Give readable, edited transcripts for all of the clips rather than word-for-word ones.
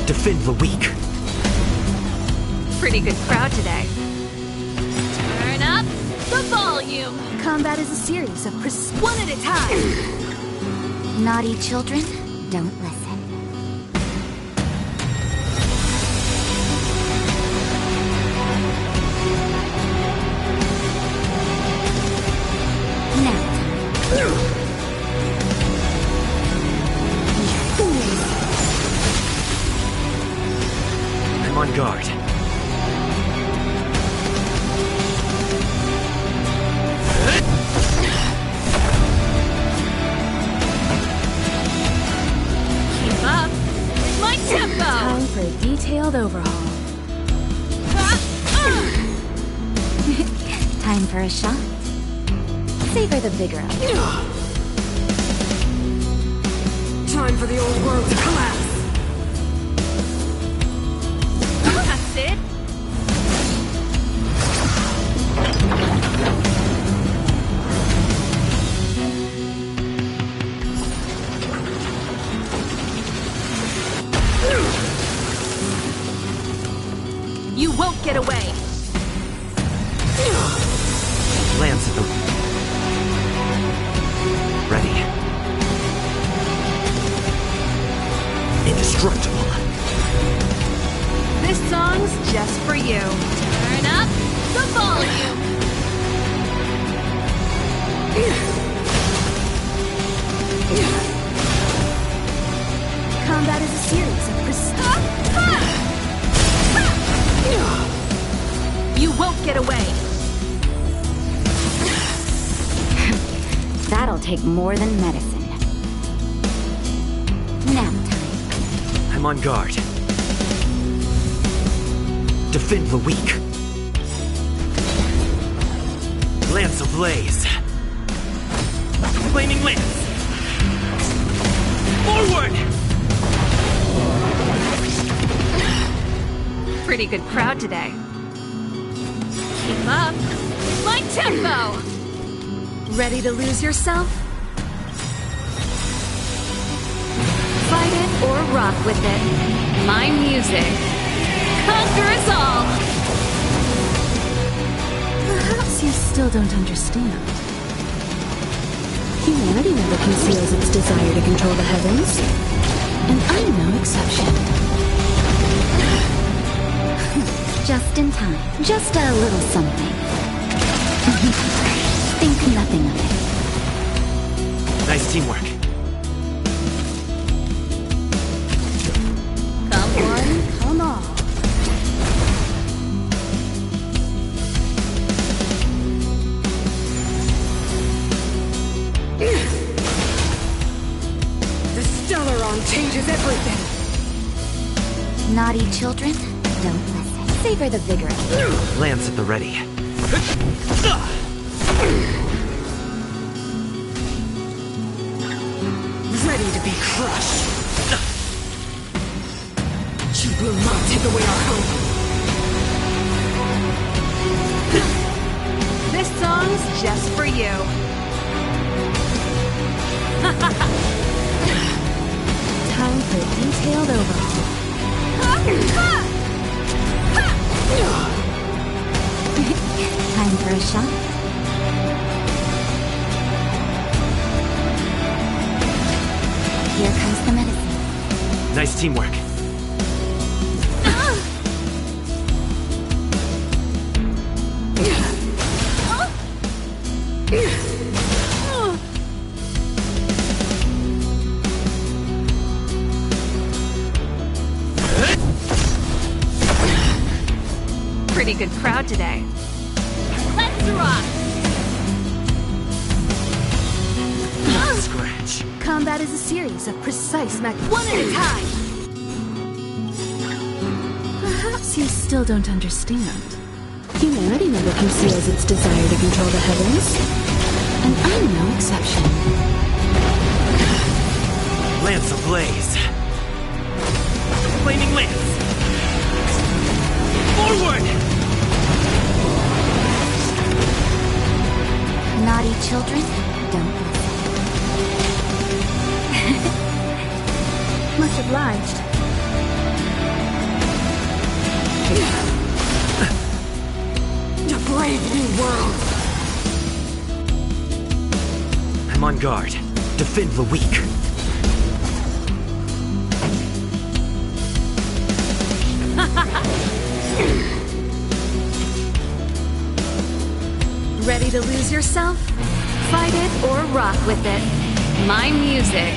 Defend the weak. Pretty good crowd today. Turn up the volume. Combat is a series of one at a time. Naughty children, don't listen. I'm on guard. Keep up with my tempo. Time for a detailed overhaul. Time for a shot. Savor the vigor of it. Time for the old world to collapse. That's it. You won't get away. Lance at the... Ready. Indestructible. This song's just for you. Turn up the volume. Combat is a series of You won't get away. That'll take more than medicine. Nap time. I'm on guard. Defend the weak. Lance ablaze. Flaming lance. Forward! Pretty good crowd today. Keep up with my tempo. Ready to lose yourself? Fight it or rock with it. My music conquers all. Perhaps you still don't understand. Humanity never conceals its desire to control the heavens. And I'm no exception. Just in time. Just a little something. Think nothing of it. Nice teamwork. Come on, come on. The Stellaron changes everything. Naughty children, don't listen. Savor the vigor of it. Lance at the ready. Ready to be crushed. You will not take away our hope. This song's just for you. Time for a detailed overhaul. Time for a shot. Here comes the medicine. Nice teamwork. Pretty good crowd today. Let's rock! Scratch. Combat is a series of precise One at a time! Perhaps you still don't understand. Humanity never conceals its desire to control the heavens. And I'm no exception. Lance ablaze. Flaming lance. Forward! Naughty children, don't listen. Much obliged. To brave new world! I'm on guard. Defend the weak. Ready to lose yourself? Fight it or rock with it. My music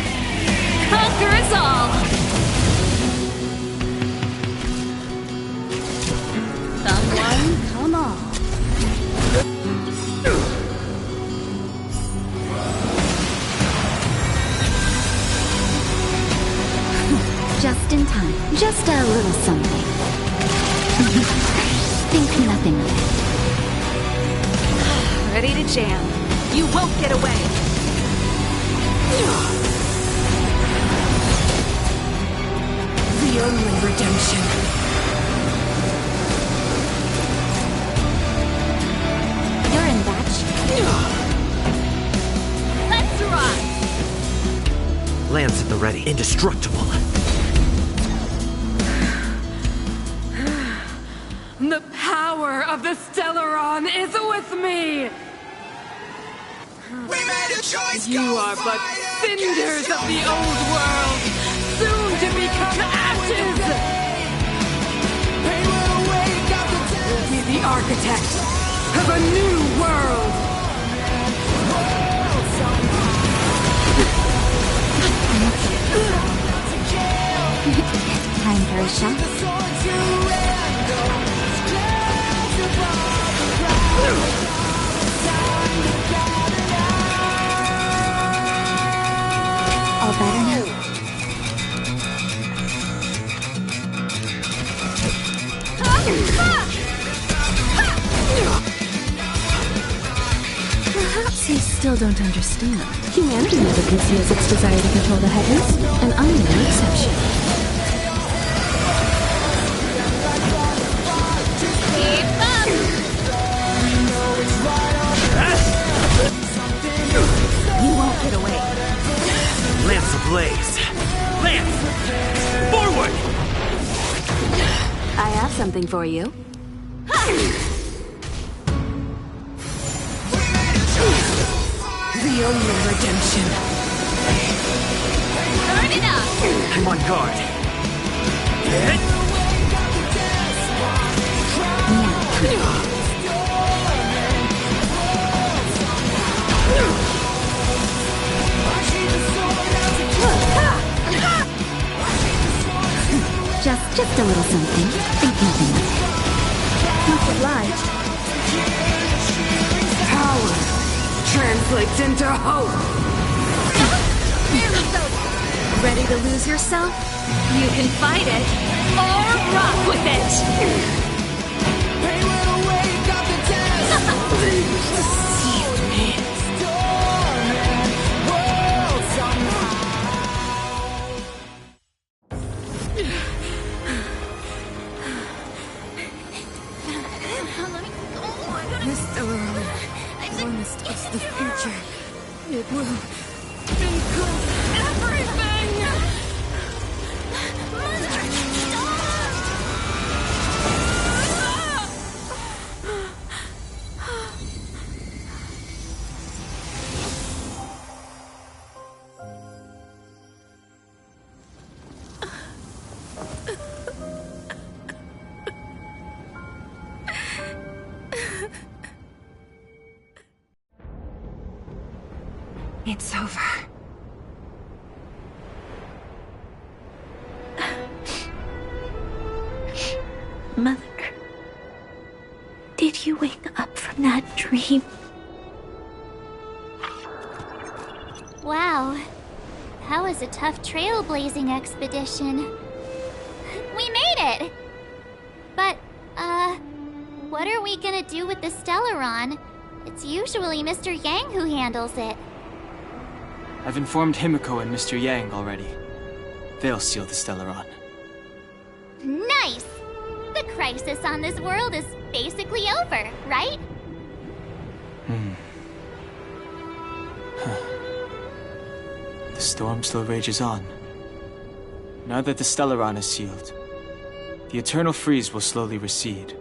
conquers all! Come one, come all. Just in time. Just a little something. Think nothing of it. Ready to jam. You won't get away. The only redemption. You're in batch. Let's rock! Lance at the ready. Indestructible. The power of the Stellaron is with me! We made a choice. You are but cinders of the old world, soon to become ashes! We'll be the architect of a new world! Time for a shot. All better now. Perhaps you still don't understand. Humanity never conceals its desire to control the heavens, and I'm no exception. Keep up! You won't get away. Lance ablaze. Lance! Forward! I have something for you. The only redemption. Turn it up! I'm on guard. Hit! Just a little something. Think nothing of it. Much obliged. Power translates into hope! Ready to lose yourself? You can fight it or rock with it! The Stellaron promised us the future. It will include everything! It's over. Mother, did you wake up from that dream? Wow. That was a tough trailblazing expedition. We made it! But, what are we gonna do with the Stellaron? It's usually Mr. Yang who handles it. I've informed Himiko and Mr. Yang already. They'll seal the Stellaron. Nice! The crisis on this world is basically over, right? The storm still rages on. Now that the Stellaron is sealed, the eternal freeze will slowly recede.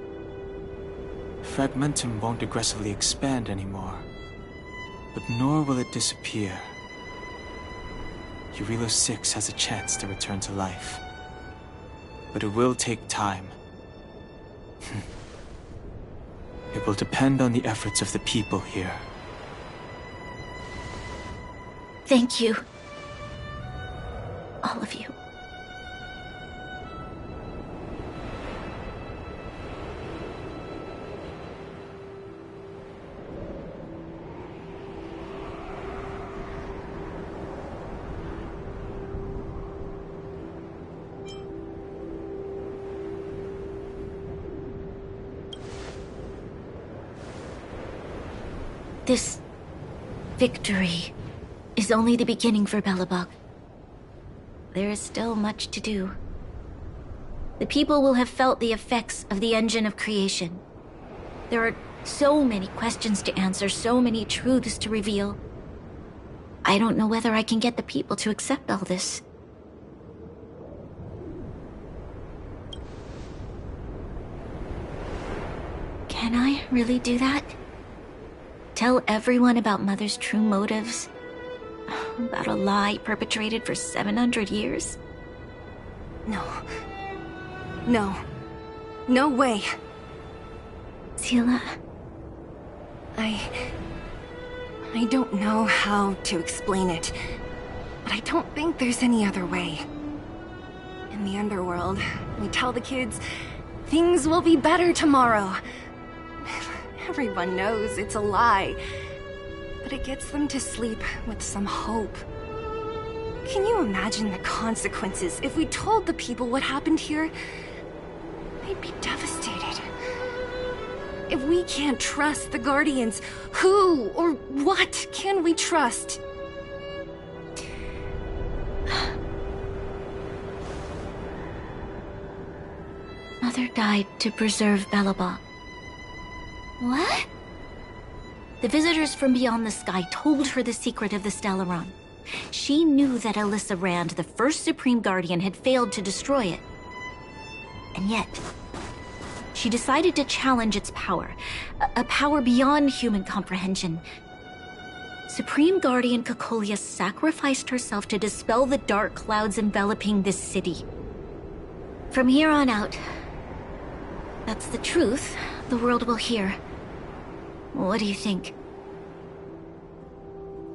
Fragmentum won't aggressively expand anymore, but nor will it disappear. Eurilo 6 has a chance to return to life, but it will take time. It will depend on the efforts of the people here. Thank you. All of you. This victory is only the beginning for Belobog. There is still much to do. The people will have felt the effects of the engine of creation. There are so many questions to answer, so many truths to reveal. I don't know whether I can get the people to accept all this. Can I really do that? Tell everyone about Mother's true motives? About a lie perpetrated for 700 years? No. No. No way. Seele. I don't know how to explain it, but I don't think there's any other way. In the underworld, we tell the kids, things will be better tomorrow. Everyone knows it's a lie, but it gets them to sleep with some hope. Can you imagine the consequences if we told the people what happened here? They'd be devastated. If we can't trust the Guardians, who or what can we trust? Mother died to preserve Belobog. What? The visitors from beyond the sky told her the secret of the Stellaron. She knew that Alyssa Rand, the first Supreme Guardian, had failed to destroy it. And yet, she decided to challenge its power. A power beyond human comprehension. Supreme Guardian Cocolia sacrificed herself to dispel the dark clouds enveloping this city. From here on out, that's the truth the world will hear. What do you think?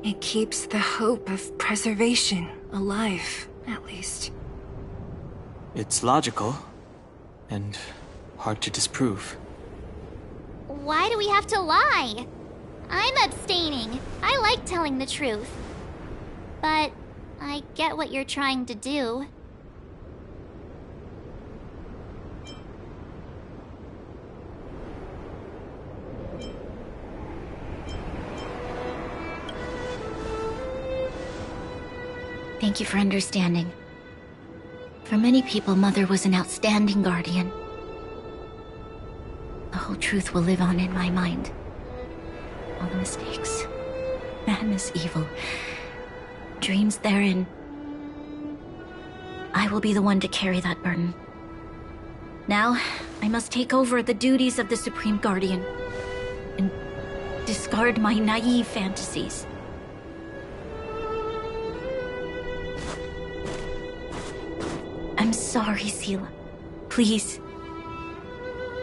It keeps the hope of preservation alive, at least. It's logical, and hard to disprove. Why do we have to lie? I'm abstaining. I like telling the truth. But I get what you're trying to do. Thank you for understanding. For many people, Mother was an outstanding guardian. The whole truth will live on in my mind. All the mistakes, madness, evil, dreams therein. I will be the one to carry that burden. Now, I must take over the duties of the Supreme Guardian and discard my naive fantasies. I'm sorry, Seele. Please,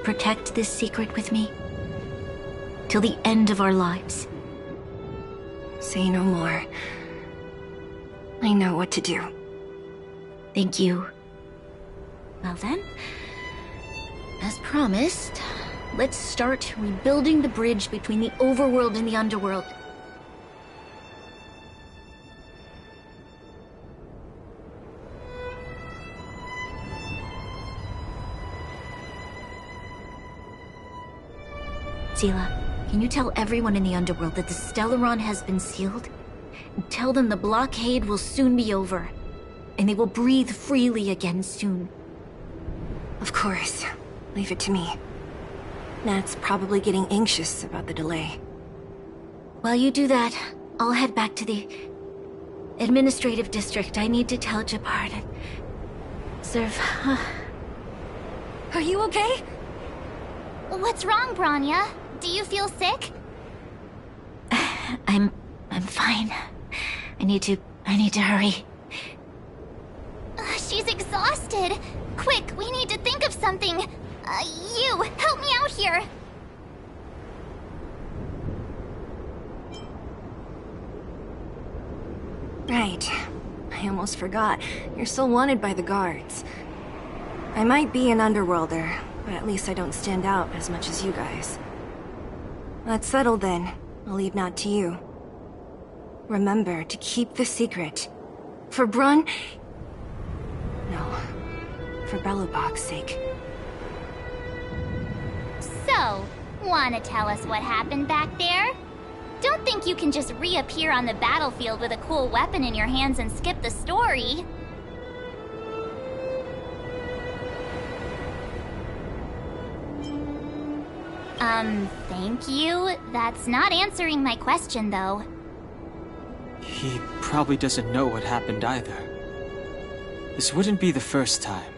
protect this secret with me till the end of our lives. Say no more. I know what to do. Thank you. Well then, as promised, let's start rebuilding the bridge between the overworld and the underworld. Seele, can you tell everyone in the underworld that the Stellaron has been sealed? And tell them the blockade will soon be over, and they will breathe freely again soon. Of course. Leave it to me. Nat's probably getting anxious about the delay. While you do that, I'll head back to the administrative district. I need to tell Gepard. Serve Are you okay? What's wrong, Branya? Do you feel sick? I'm fine. I need to hurry. She's exhausted. Quick, we need to think of something. You, help me out here. Right. I almost forgot. You're still wanted by the guards. I might be an underworlder, but at least I don't stand out as much as you guys. That's settled then. I'll leave Nott to you. Remember to keep the secret. For Brun... No. For Belobog's sake. So, wanna tell us what happened back there? Don't think you can just reappear on the battlefield with a cool weapon in your hands and skip the story. Thank you. That's not answering my question, though. He probably doesn't know what happened either. This wouldn't be the first time.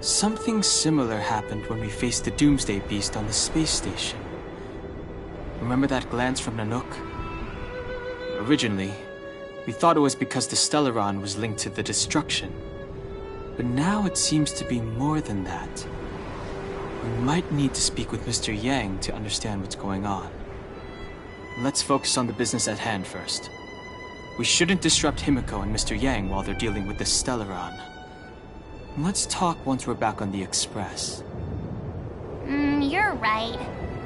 Something similar happened when we faced the Doomsday Beast on the space station. Remember that glance from Nanook? Originally, we thought it was because the Stellaron was linked to the destruction. But now it seems to be more than that. We might need to speak with Mr. Yang to understand what's going on. Let's focus on the business at hand first. We shouldn't disrupt Himiko and Mr. Yang while they're dealing with the Stellaron. Let's talk once we're back on the Express. You're right.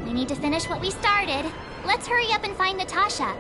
We need to finish what we started. Let's hurry up and find Natasha.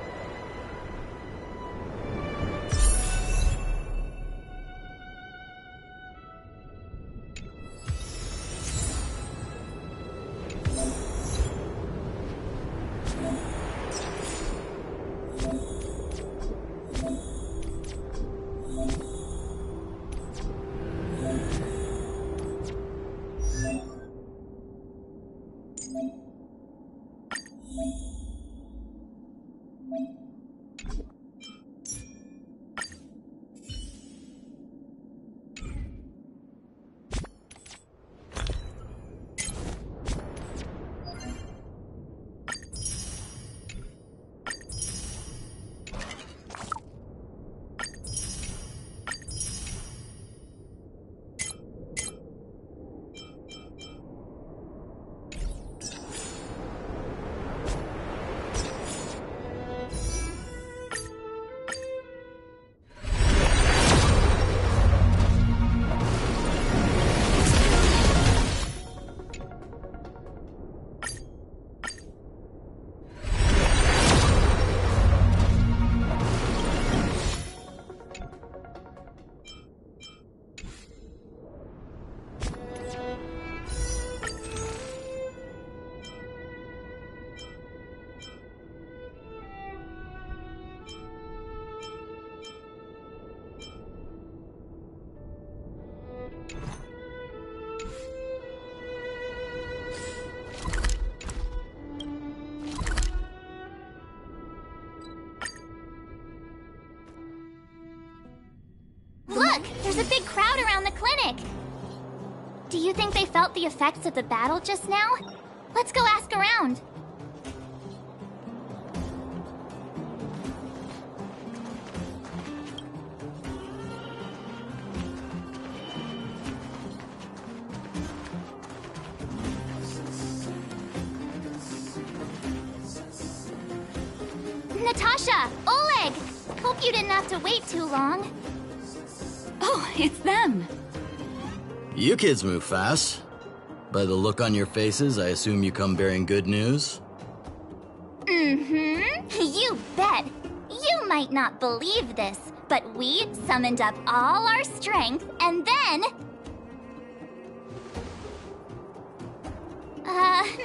Look! There's a big crowd around the clinic! Do you think they felt the effects of the battle just now? Let's go ask around. Natasha! Oleg! Hope you didn't have to wait too long. Oh, it's them. You kids move fast. By the look on your faces, I assume you come bearing good news? You bet. You might not believe this, but we summoned up all our strength and then...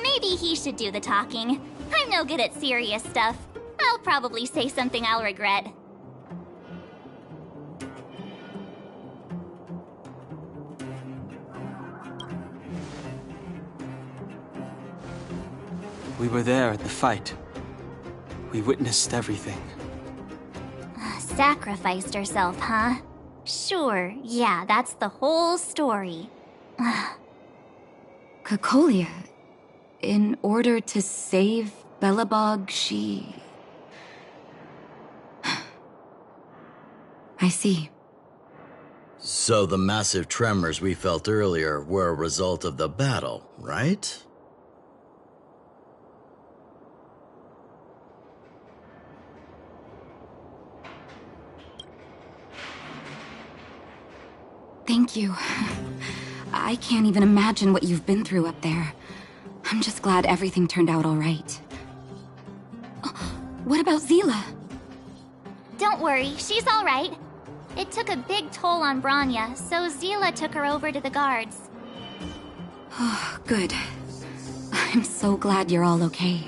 maybe he should do the talking. I'm no good at serious stuff. I'll probably say something I'll regret. We were there at the fight. We witnessed everything. Sacrificed herself, huh? Sure, yeah, that's the whole story. Cocolia, in order to save Belobog, she... I see. So the massive tremors we felt earlier were a result of the battle, right? Thank you. I can't even imagine what you've been through up there. I'm just glad everything turned out all right. What about Zila? Don't worry, she's all right. It took a big toll on Branya, so Zila took her over to the guards. Oh, good. I'm so glad you're all okay.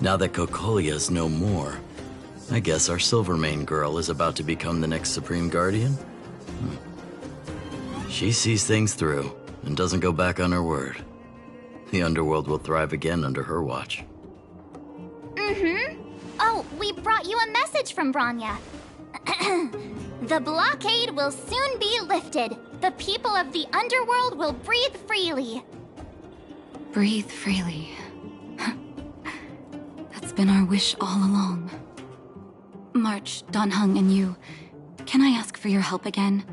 Now that Cocolia's no more, I guess our Silvermane girl is about to become the next Supreme Guardian? She sees things through and doesn't go back on her word. The underworld will thrive again under her watch. Oh, we brought you a message from Branya. The blockade will soon be lifted. The people of the underworld will breathe freely. Breathe freely. That's been our wish all along. March, Dan Heng, and you, can I ask for your help again?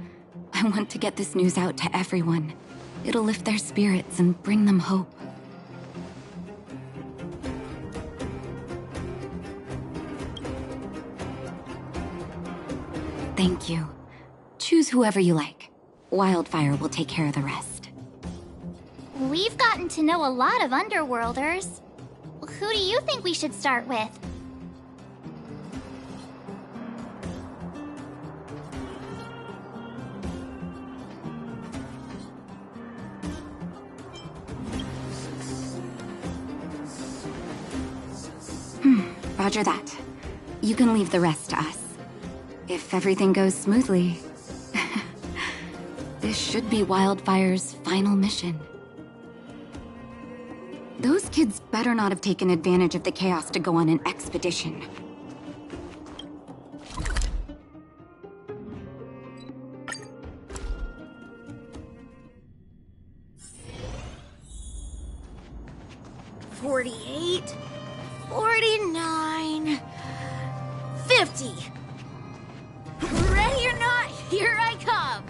I want to get this news out to everyone. It'll lift their spirits and bring them hope. Thank you. Choose whoever you like. Wildfire will take care of the rest. We've gotten to know a lot of underworlders. Who do you think we should start with? Roger that. You can leave the rest to us. If everything goes smoothly, this should be Wildfire's final mission. Those kids better not have taken advantage of the chaos to go on an expedition. $48, $49, $50. Ready or not, here I come.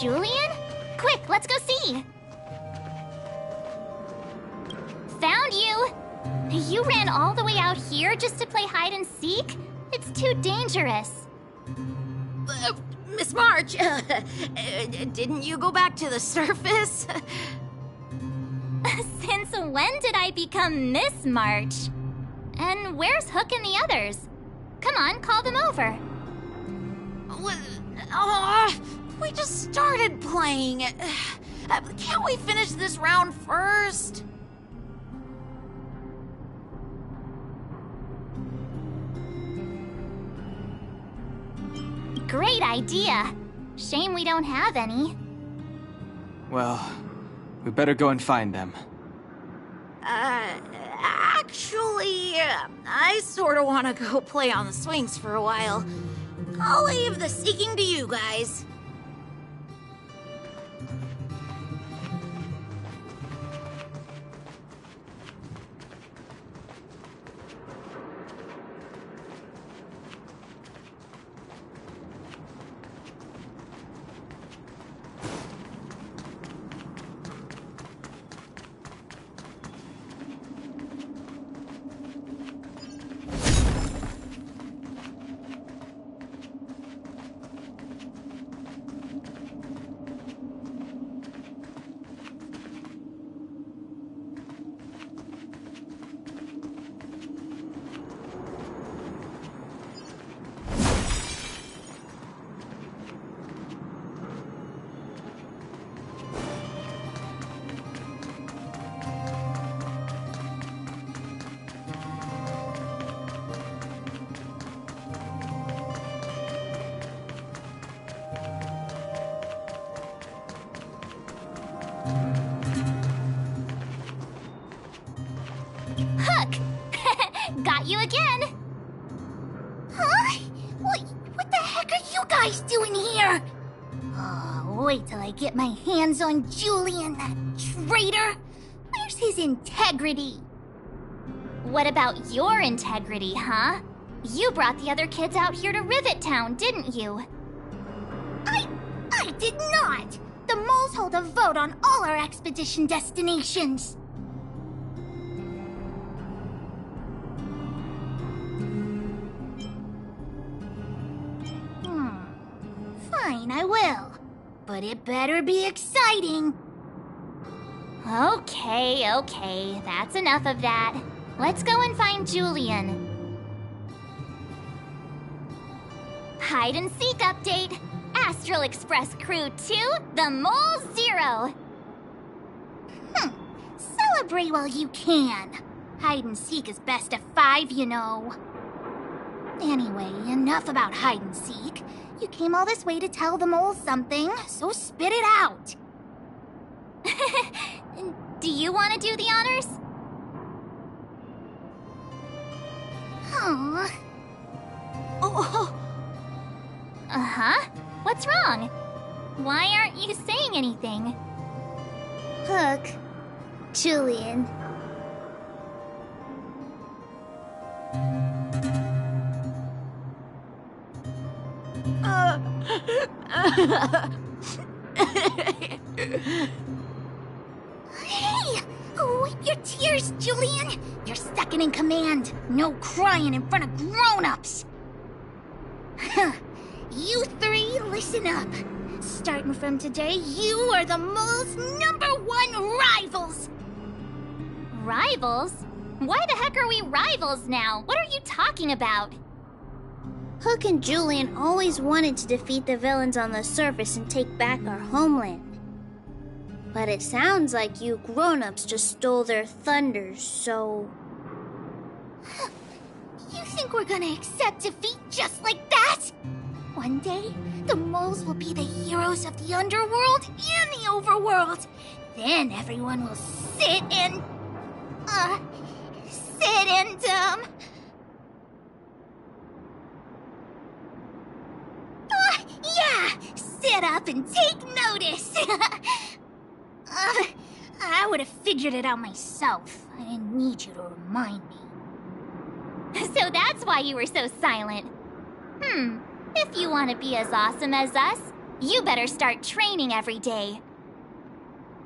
Julian? Quick, let's go see. Found you. You ran all the way out here just to play hide and seek? It's too dangerous. Miss March, didn't you go back to the surface? Since when did I become Miss March? And where's Hook and the others? Come on, call them over. We just started playing. Can't we finish this round first? Great idea. Shame we don't have any. Well, we better go and find them. Actually, I sort of want to go play on the swings for a while. I'll leave the seeking to you guys. Hook! Got you again! Huh? What the heck are you guys doing here? wait till I get my hands on Julian, that traitor. Where's his integrity? What about your integrity, huh? You brought the other kids out here to Rivet Town, didn't you? I did not! The moles hold a vote on all our expedition destinations. Fine, I will. But it better be exciting. Okay, that's enough of that. Let's go and find Julian. Hide and seek update. Astral Express Crew 2, the Mole 0. Celebrate while you can. Hide and seek is best of 5, you know. Anyway, enough about hide and seek. You came all this way to tell the moles something, so spit it out. Do you want to do the honors? Uh-huh. What's wrong? Why aren't you saying anything? Hook. Julian. Hey! Wipe your tears, Julian! You're second in command. No crying in front of grown-ups. You three, listen up. Starting from today, you are the mole's #1 rivals! Rivals? Why the heck are we rivals now? What are you talking about? Hook and Julian always wanted to defeat the villains on the surface and take back our homeland. But it sounds like you grown-ups just stole their thunder, so... You think we're gonna accept defeat just like that? One day, the moles will be the heroes of the underworld and the overworld. Then everyone will sit and... sit up and take notice. I would have figured it out myself. I didn't need you to remind me. So that's why you were so silent. If you want to be as awesome as us, you better start training every day.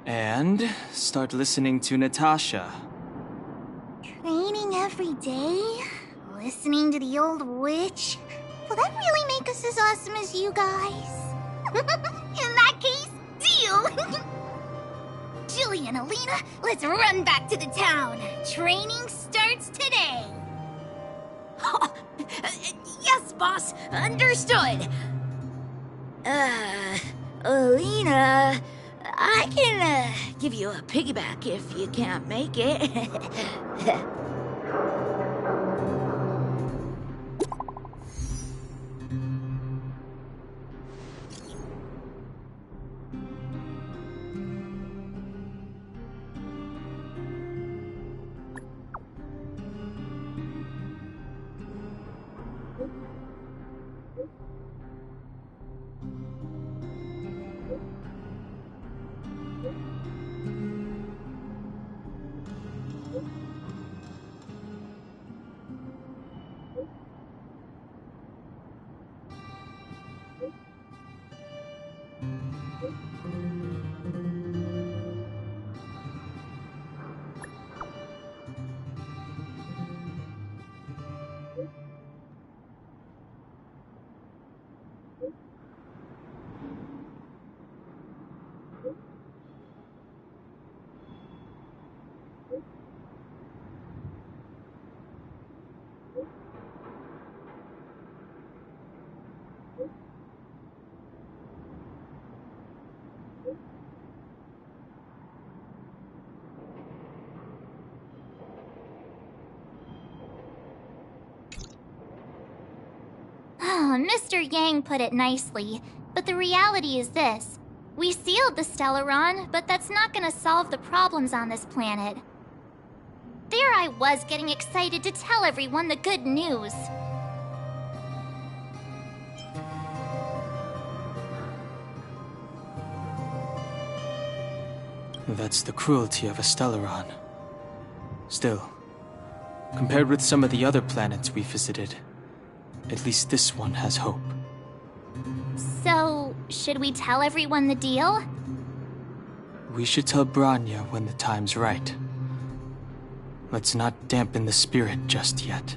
And start listening to Natasha. Training every day? Listening to the old witch? Will that really make us as awesome as you guys? In that case, deal! Julian, Alina, let's run back to the town. Training starts today. Yes, boss. Understood. Alina, I can give you a piggyback if you can't make it. Mr. Yang put it nicely, but the reality is this. We sealed the Stellaron, but that's not gonna solve the problems on this planet. There I was getting excited to tell everyone the good news. That's the cruelty of a Stellaron. Still, compared with some of the other planets we visited, at least this one has hope. So, should we tell everyone the deal? We should tell Bronya when the time's right. Let's not dampen the spirit just yet.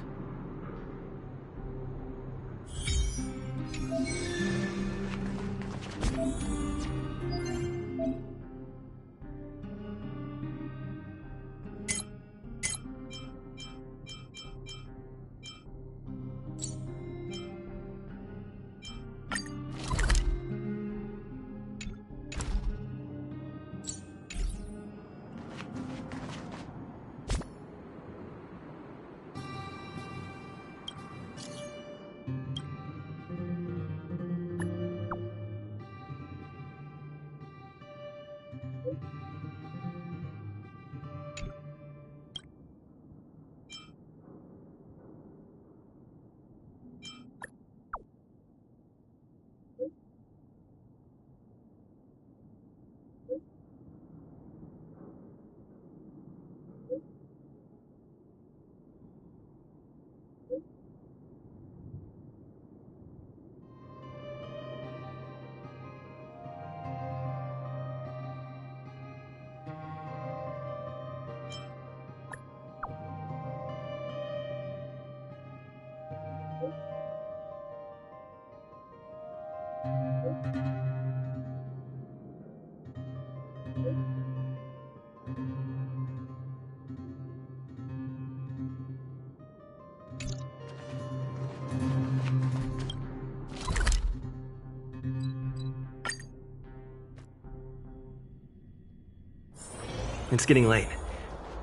It's getting late.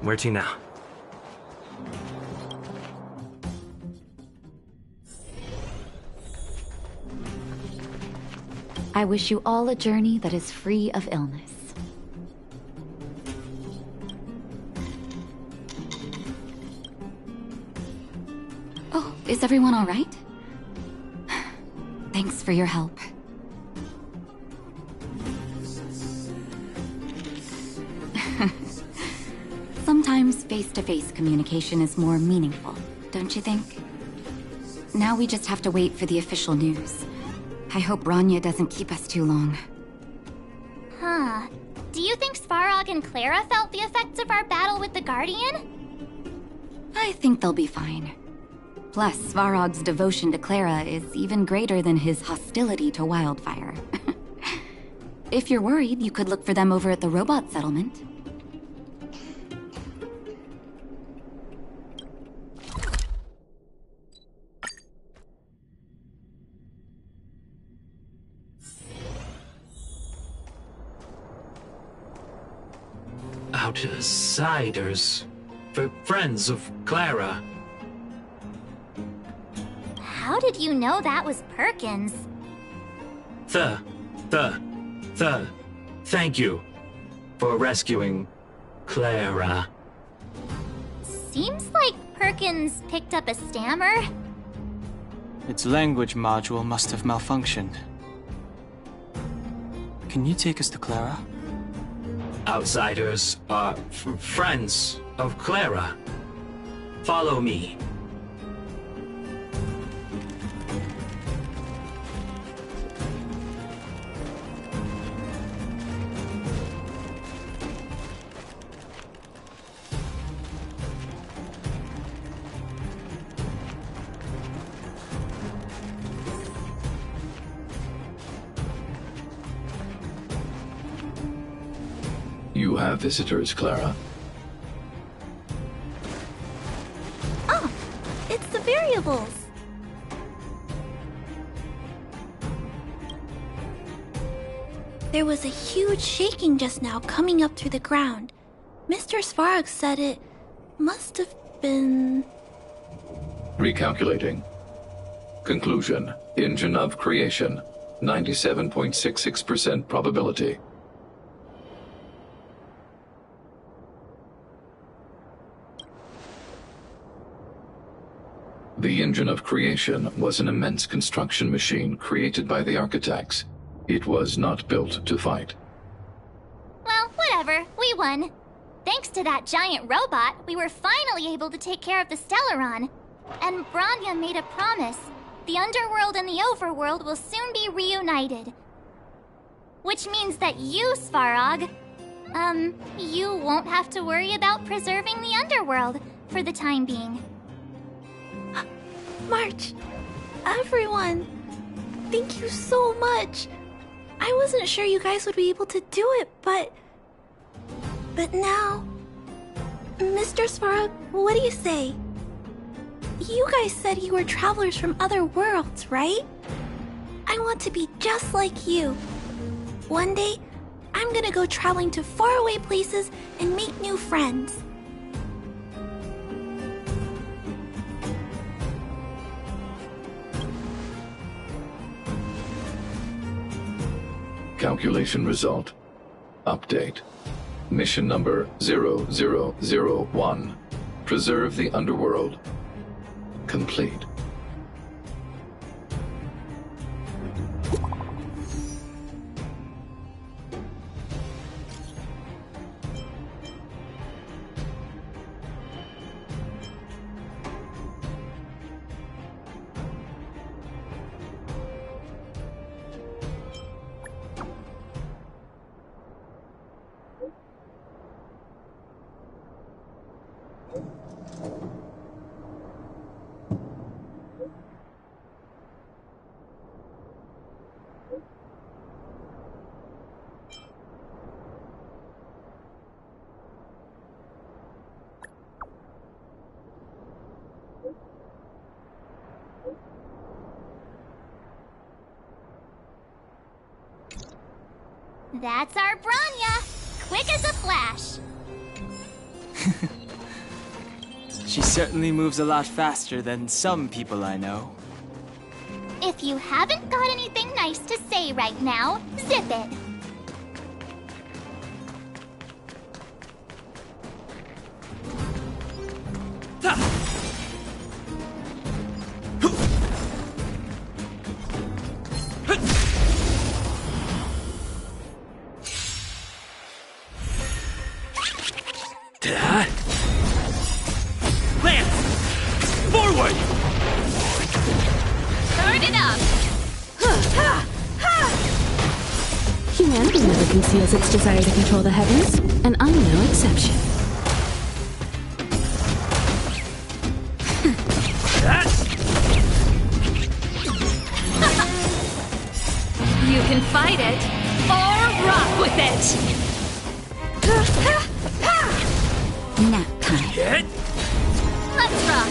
Where to now? I wish you all a journey that is free of illness. Oh, is everyone all right? Thanks for your help. Sometimes face-to-face communication is more meaningful, don't you think? Now we just have to wait for the official news. I hope Bronya doesn't keep us too long. Huh. Do you think Svarog and Clara felt the effects of our battle with the Guardian? I think they'll be fine. Plus, Svarog's devotion to Clara is even greater than his hostility to Wildfire. If you're worried, you could look for them over at the robot settlement. Outsiders. Friends of Clara. How did you know that was Perkins? Thank you for rescuing Clara. Seems like Perkins picked up a stammer. Its language module must have malfunctioned. Can you take us to Clara? Outsiders are friends of Clara. Follow me. You have visitors, Clara. Oh, it's the variables. There was a huge shaking just now coming up through the ground. Mr. Svarog said it must have been... Recalculating. Conclusion. Engine of creation. 97.66% probability. The engine of creation was an immense construction machine created by the architects. It was not built to fight. Well, whatever. everyone! Thanks to that giant robot, we were finally able to take care of the Stellaron. And Bronya made a promise. The underworld and the overworld will soon be reunited. Which means that you, Svarog, you won't have to worry about preserving the underworld for the time being. March, everyone, thank you so much. I wasn't sure you guys would be able to do it, but now... Mr. Svarog, what do you say? You guys said you were travelers from other worlds, right? I want to be just like you. One day, I'm gonna go traveling to faraway places and make new friends. Calculation result. Update. Mission number 0001. Preserve the underworld. Complete. That's our Bronya! Quick as a flash! She certainly moves a lot faster than some people I know. If you haven't got anything nice to say right now, zip it! Lance! Forward! Turn it up! Humanity never conceals its desire to control the heavens, and I'm no exception. You can fight it, or rock with it! Nap time. Hit! Let's rock!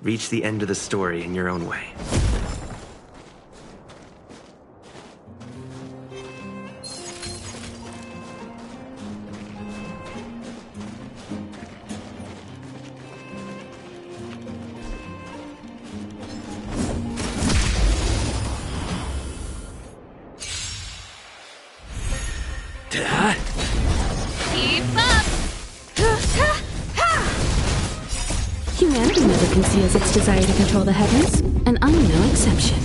Reach the end of the story in your own way. Keep up! Humanity never conceals its desire to control the heavens, and I'm no exception.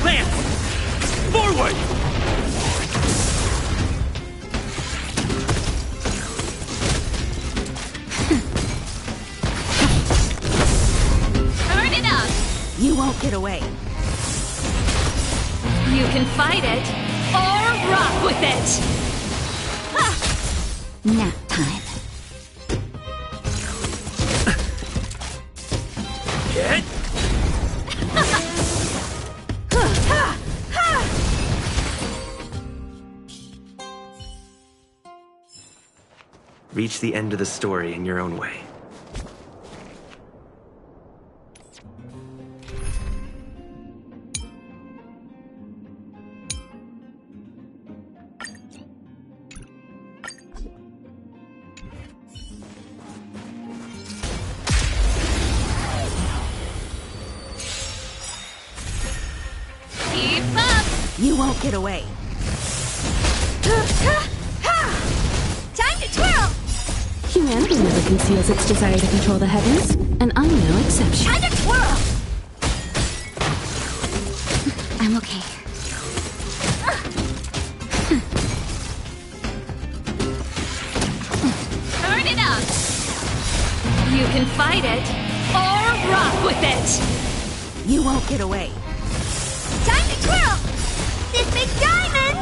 Lance! Forward! Turn it up! You won't get away. You can fight it, or rock with it! Nap time. Hit! Reach the end of the story in your own way. Keep up! You won't get away. Time to twirl! Humanity never conceals its desire to control the heavens, and I'm no exception. Time to twirl! I'm okay. Turn it up! You can fight it, or rock with it! You won't get away. Time to twirl! This big diamond!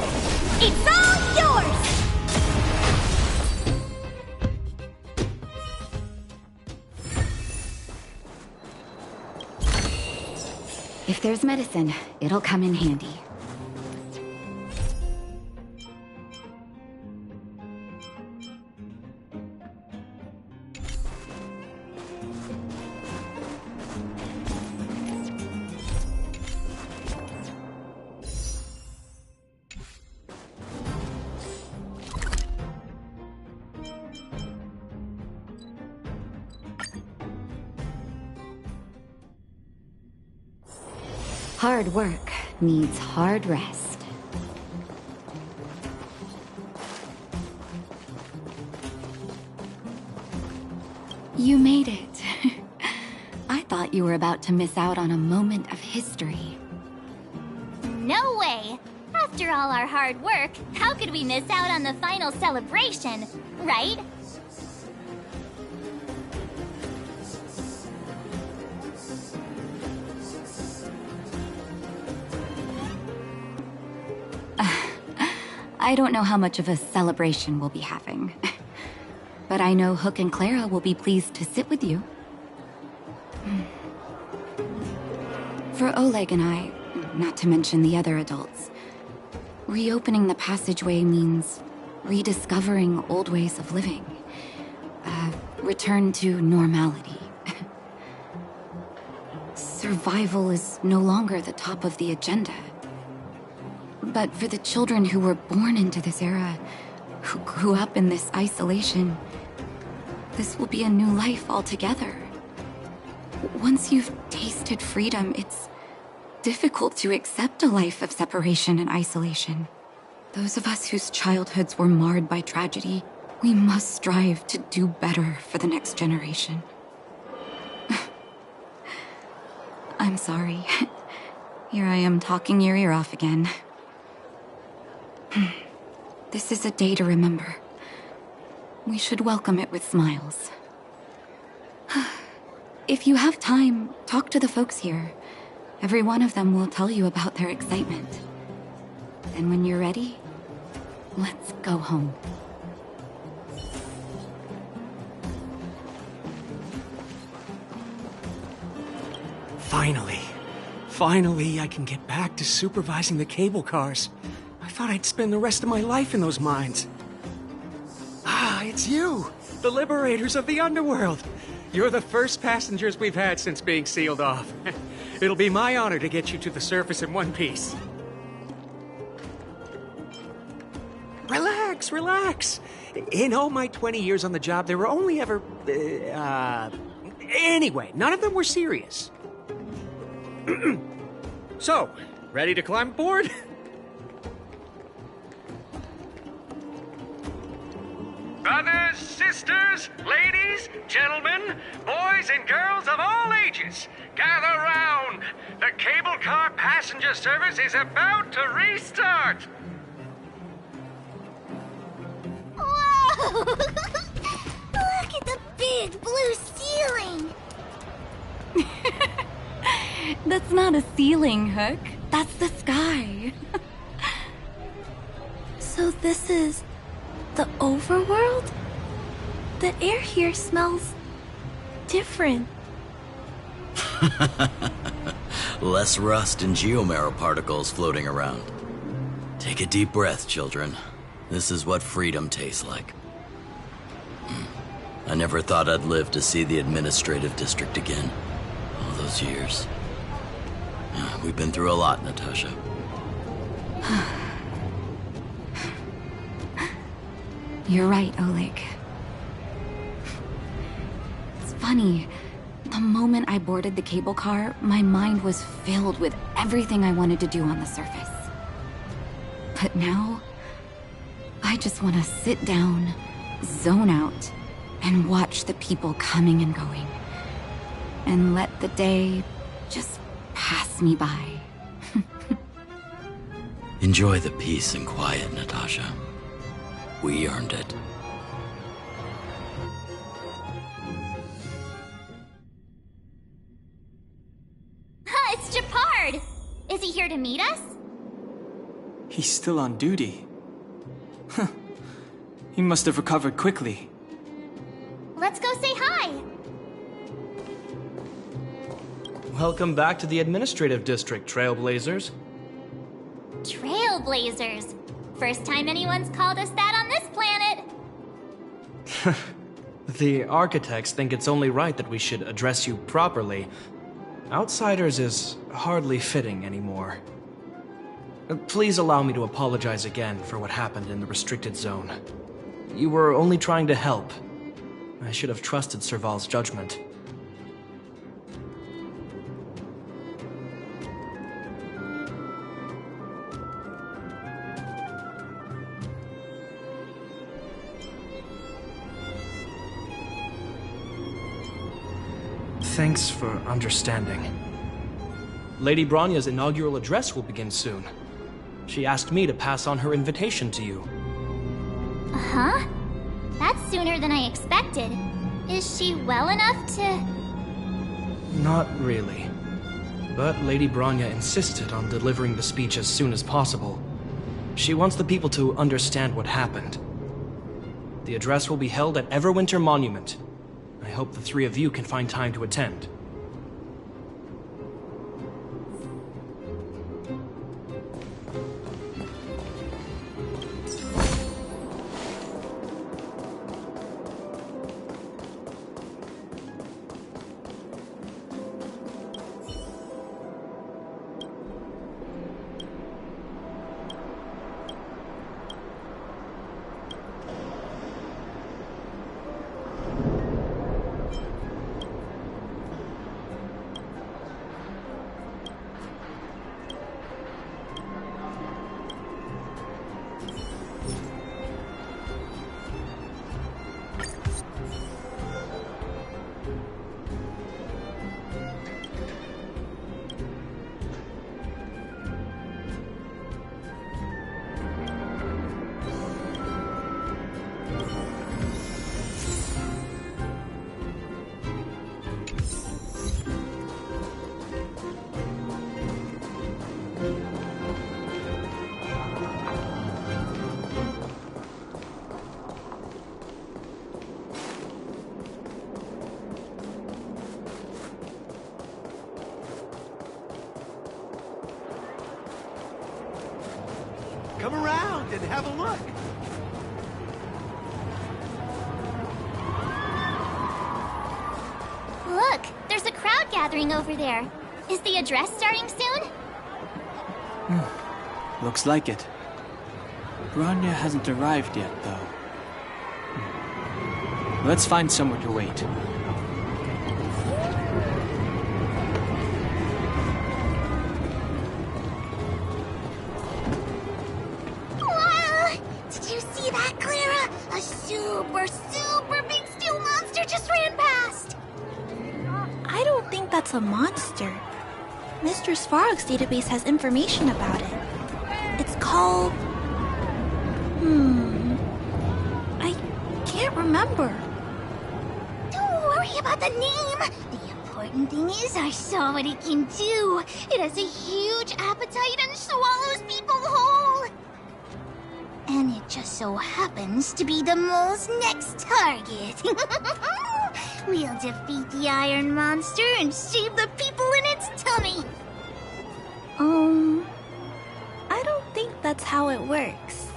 It's all yours! If there's medicine, it'll come in handy. Hard work needs hard rest. You made it. I thought you were about to miss out on a moment of history. No way! After all our hard work, how could we miss out on the final celebration, right? I don't know how much of a celebration we'll be having. But I know Hook and Clara will be pleased to sit with you. For Oleg and I, not to mention the other adults, reopening the passageway means rediscovering old ways of living. Return to normality. Survival is no longer the top of the agenda. But for the children who were born into this era, who grew up in this isolation, this will be a new life altogether. Once you've tasted freedom, it's difficult to accept a life of separation and isolation. Those of us whose childhoods were marred by tragedy, we must strive to do better for the next generation. I'm sorry. Here I am talking your ear off again. This is a day to remember. We should welcome it with smiles. If you have time, talk to the folks here. Every one of them will tell you about their excitement. And when you're ready, let's go home. Finally, I can get back to supervising the cable cars. I thought I'd spend the rest of my life in those mines. Ah, it's you, the liberators of the underworld. You're the first passengers we've had since being sealed off. It'll be my honor to get you to the surface in one piece. Relax. In all my 20 years on the job, there were only ever... Anyway, none of them were serious. So, ready to climb aboard? Brothers, sisters, ladies, gentlemen, boys and girls of all ages, gather round. The cable car passenger service is about to restart. Whoa! Look at the big blue ceiling! That's not a ceiling, Hook. That's the sky. So this is the overworld? The air here smells different. Less rust and geomarrow particles floating around. Take a deep breath, children. This is what freedom tastes like. I never thought I'd live to see the administrative district again. All those years. We've been through a lot, Natasha. You're right, Oleg. It's funny. The moment I boarded the cable car, my mind was filled with everything I wanted to do on the surface. But now, I just want to sit down, zone out, and watch the people coming and going, and let the day just pass me by. Enjoy the peace and quiet, Natasha. We earned it. It's Gepard! Is he here to meet us? He's still on duty. He must have recovered quickly. Let's go say hi! Welcome back to the Administrative District, Trailblazers. Trailblazers. First time anyone's called us that on this planet. The architects think it's only right that we should address you properly. Outsiders is hardly fitting anymore. Please allow me to apologize again for what happened in the restricted zone. You were only trying to help. I should have trusted Serval's judgment. Thanks for understanding. Lady Bronya's inaugural address will begin soon. She asked me to pass on her invitation to you. Uh-huh. That's sooner than I expected. Is she well enough to... Not really. But Lady Bronya insisted on delivering the speech as soon as possible. She wants the people to understand what happened. The address will be held at Everwinter Monument. I hope the three of you can find time to attend. Come around and have a look. Look, there's a crowd gathering over there. Is the address starting soon? Looks like it. Bronya hasn't arrived yet, though. Let's find somewhere to wait. Wow! Did you see that, Clara? A super big steel monster just ran past! I don't think that's a monster. Mr. Svarog's database has information about it. It's called... I can't remember. Don't worry about the name. The important thing is I saw what it can do. It has a huge appetite and swallows people whole. And it just so happens to be the mole's next target. We'll defeat the iron monster and save the people in its tummy. I don't think that's how it works.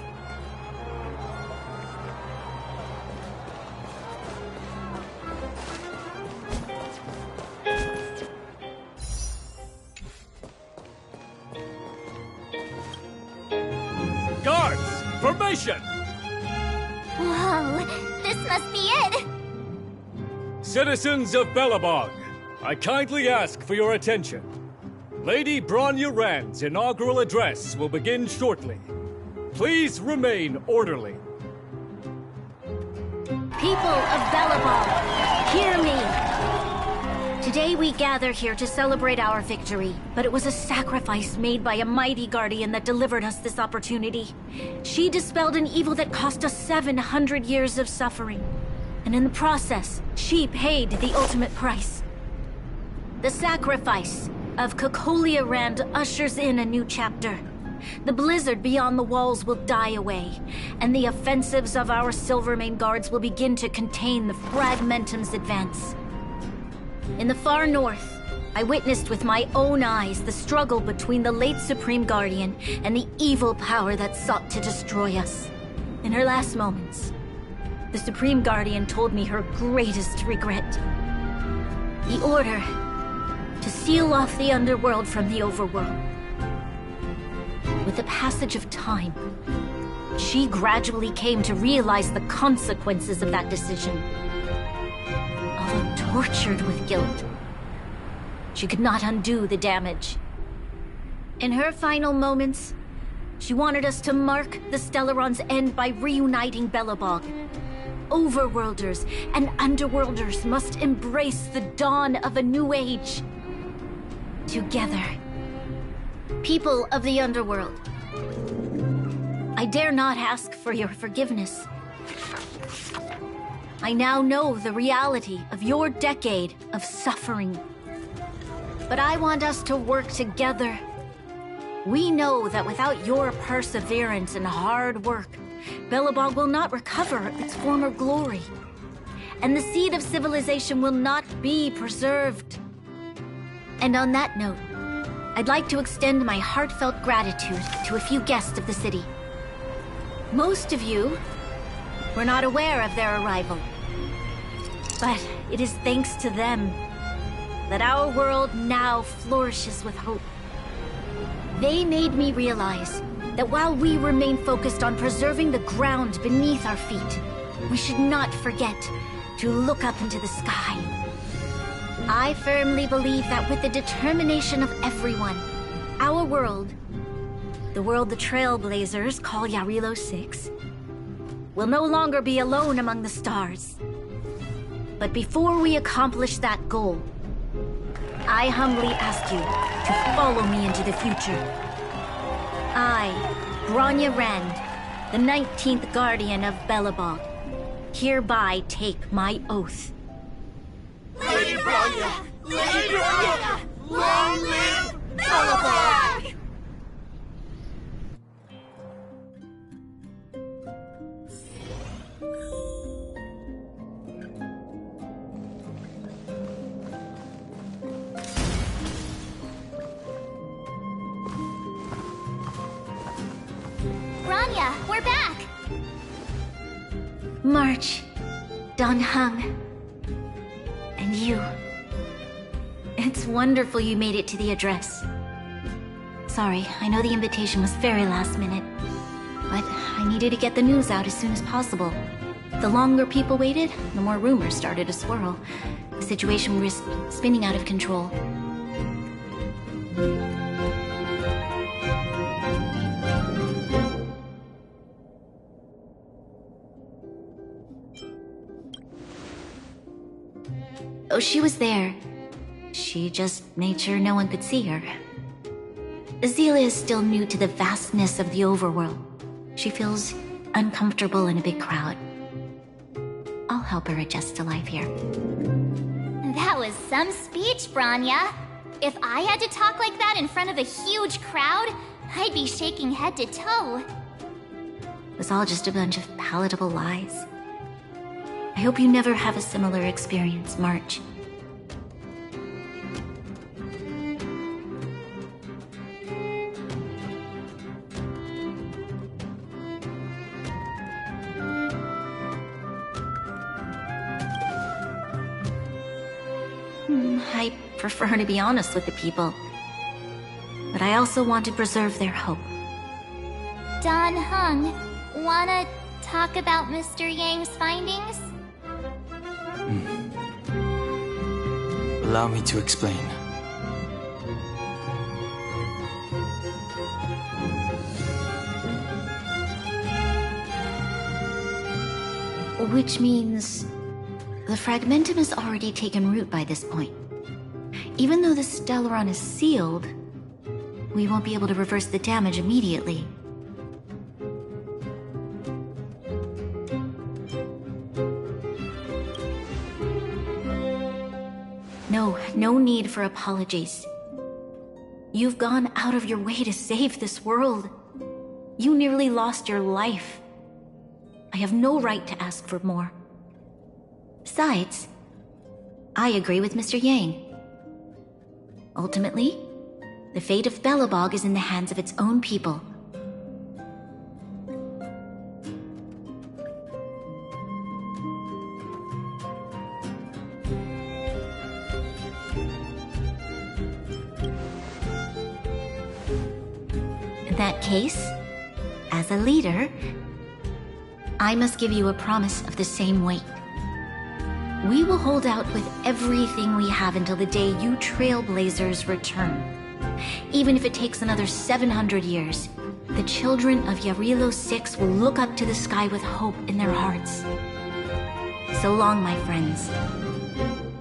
Guards, formation! Whoa, this must be it! Citizens of Belobog, I kindly ask for your attention. Lady Bronya Rand's inaugural address will begin shortly. Please remain orderly. People of Belobog, hear me! Today we gather here to celebrate our victory, but it was a sacrifice made by a mighty guardian that delivered us this opportunity. She dispelled an evil that cost us 700 years of suffering. And in the process, she paid the ultimate price. The sacrifice of Cocolia Rand ushers in a new chapter. The blizzard beyond the walls will die away, and the offensives of our Silvermane guards will begin to contain the Fragmentum's advance. In the far north, I witnessed with my own eyes the struggle between the late Supreme Guardian and the evil power that sought to destroy us. In her last moments, the Supreme Guardian told me her greatest regret. The order to seal off the underworld from the overworld. With the passage of time, she gradually came to realize the consequences of that decision. Although tortured with guilt, she could not undo the damage. In her final moments, she wanted us to mark the Stellaron's end by reuniting Belobog. Overworlders and Underworlders must embrace the dawn of a new age. Together. People of the Underworld, I dare not ask for your forgiveness. I now know the reality of your decade of suffering. But I want us to work together. We know that without your perseverance and hard work, Belobog will not recover its former glory. And the seed of civilization will not be preserved. And on that note, I'd like to extend my heartfelt gratitude to a few guests of the city. Most of you were not aware of their arrival. But it is thanks to them that our world now flourishes with hope. They made me realize that while we remain focused on preserving the ground beneath our feet, we should not forget to look up into the sky. I firmly believe that with the determination of everyone, our world, the world the Trailblazers call Yarilo 6, will no longer be alone among the stars. But before we accomplish that goal, I humbly ask you to follow me into the future. I, Bronya Rand, the 19th Guardian of Belobog, hereby take my oath. Lady Bronya! Lady Bronya! Long live Belobog! Bronya, we're back! March, Dan Heng, and you. It's wonderful you made it to the address. Sorry, I know the invitation was very last minute, but I needed to get the news out as soon as possible. The longer people waited, the more rumors started to swirl. The situation risked spinning out of control. Oh, she was there. She just made sure no one could see her. Azila is still new to the vastness of the overworld. She feels uncomfortable in a big crowd. I'll help her adjust to life here. That was some speech, Bronya. If I had to talk like that in front of a huge crowd, I'd be shaking head to toe. It was all just a bunch of palatable lies. I hope you never have a similar experience, March. I prefer to be honest with the people. But I also want to preserve their hope. Dan Heng, wanna talk about Mr. Yang's findings? Allow me to explain. Which means the Fragmentum has already taken root by this point. Even though the Stellaron is sealed, we won't be able to reverse the damage immediately. No need for apologies. You've gone out of your way to save this world. You nearly lost your life. I have no right to ask for more. Besides, I agree with Mr. Yang. Ultimately, the fate of Belobog is in the hands of its own people. In that case, as a leader, I must give you a promise of the same weight. We will hold out with everything we have until the day you Trailblazers return. Even if it takes another 700 years, the children of Yarilo 6 will look up to the sky with hope in their hearts. So long, my friends.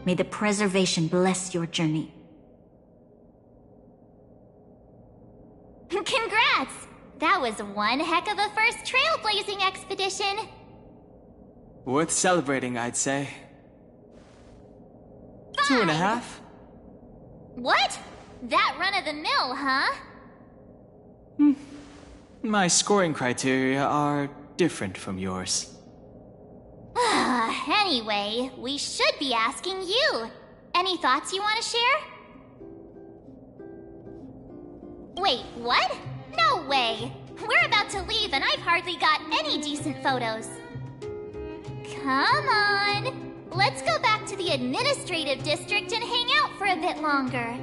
May the preservation bless your journey. Congrats! That was one heck of a first trailblazing expedition. Worth celebrating, I'd say. 2.5? What? That run-of-the-mill, huh? My scoring criteria are different from yours. Anyway, we should be asking you. Any thoughts you want to share? Wait, what? No way! We're about to leave and I've hardly got any decent photos. Come on! Let's go back to the administrative district and hang out for a bit longer.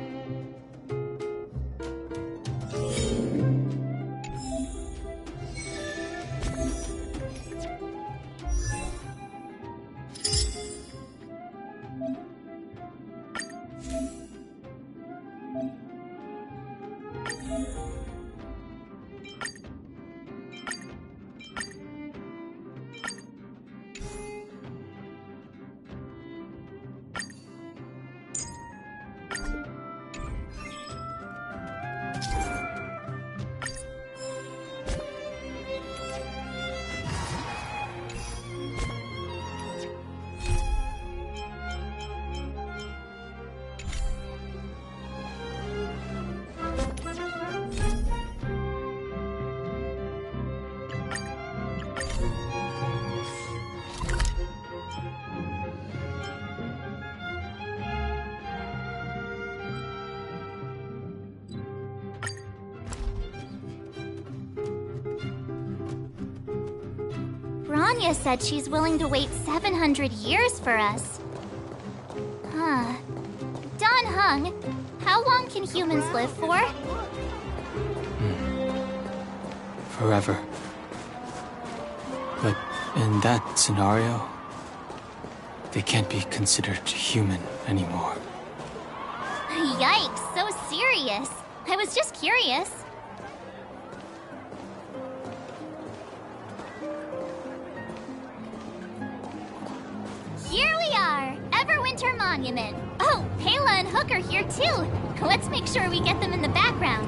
Bronya said she's willing to wait 700 years for us. Huh. Dan Heng, how long can humans live for? Forever. But in that scenario, they can't be considered human anymore. Yikes, so serious. I was just curious. Here we are, Everwinter Monument. Oh, Pela and Hook are here too. Let's make sure we get them in the background.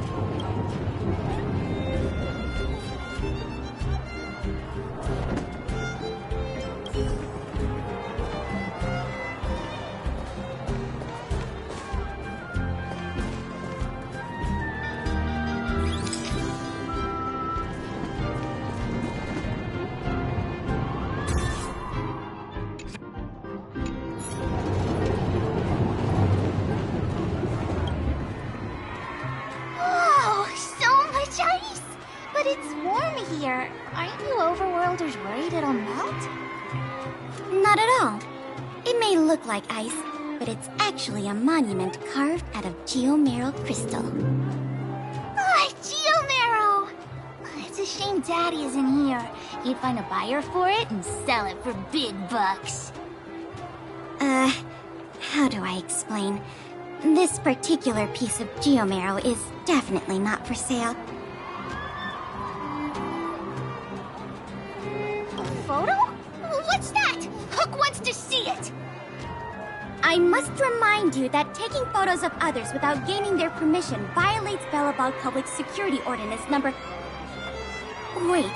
Like ice, but it's actually a monument carved out of Geomerald crystal. Geomarrow! It's a shame Daddy isn't here. He'd find a buyer for it and sell it for big bucks. How do I explain? This particular piece of Geomarrow is definitely not for sale. A photo? What's that? I must remind you that taking photos of others without gaining their permission violates Belobog Public Security Ordinance number... Wait,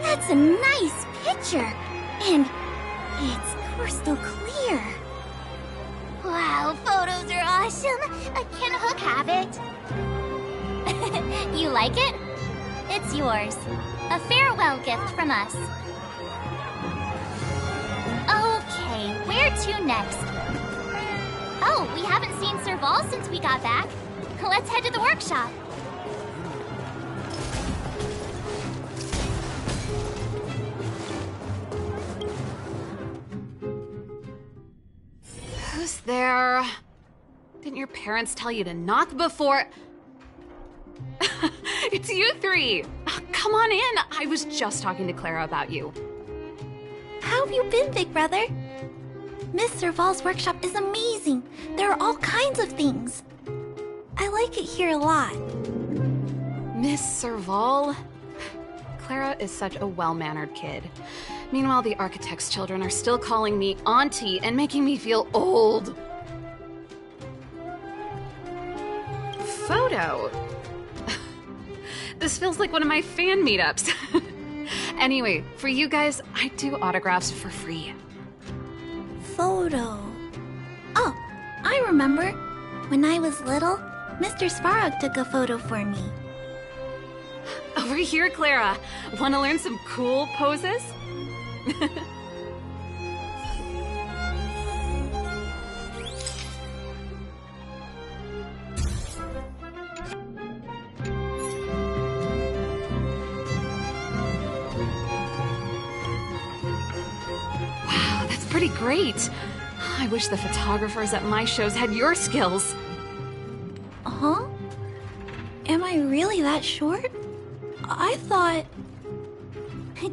that's a nice picture! And it's crystal clear. Wow, photos are awesome. Can Hook have it? You like it? It's yours. A farewell gift from us. Okay, where to next? Oh, we haven't seen Serval since we got back. Let's head to the workshop. Who's there? Didn't your parents tell you to knock before... It's you three! Come on in! I was just talking to Clara about you. How have you been, big brother? Miss Serval's workshop is amazing. There are all kinds of things. I like it here a lot. Miss Serval? Clara is such a well-mannered kid. Meanwhile, the architect's children are still calling me auntie and making me feel old. Photo? This feels like one of my fan meetups. Anyway, for you guys, I do autographs for free. Photo. Oh, I remember. When I was little, Mr. Svarog took a photo for me. Over here, Clara. Want to learn some cool poses? Wow, that's pretty great. I wish the photographers at my shows had your skills. Huh? Am I really that short? I thought...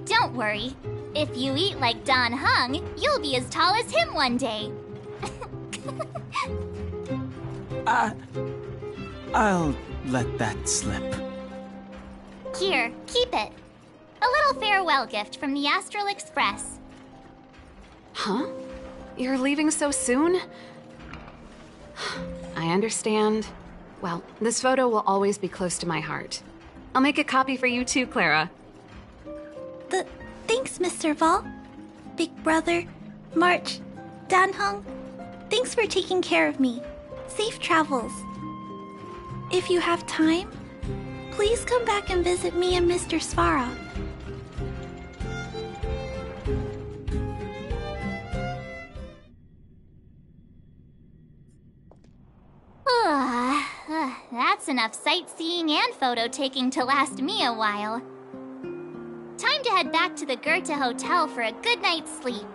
Don't worry. If you eat like Don Hung, you'll be as tall as him one day. I'll let that slip. Here, keep it. A little farewell gift from the Astral Express. Huh? You're leaving so soon? I understand. Well, this photo will always be close to my heart. I'll make a copy for you too, Clara. Thanks, Miss Serval. Big brother, March, Danhung. Thanks for taking care of me. Safe travels. If you have time, please come back and visit me and Mr. Svarog. That's enough sightseeing and photo taking to last me a while. Time to head back to the Goethe Hotel for a good night's sleep.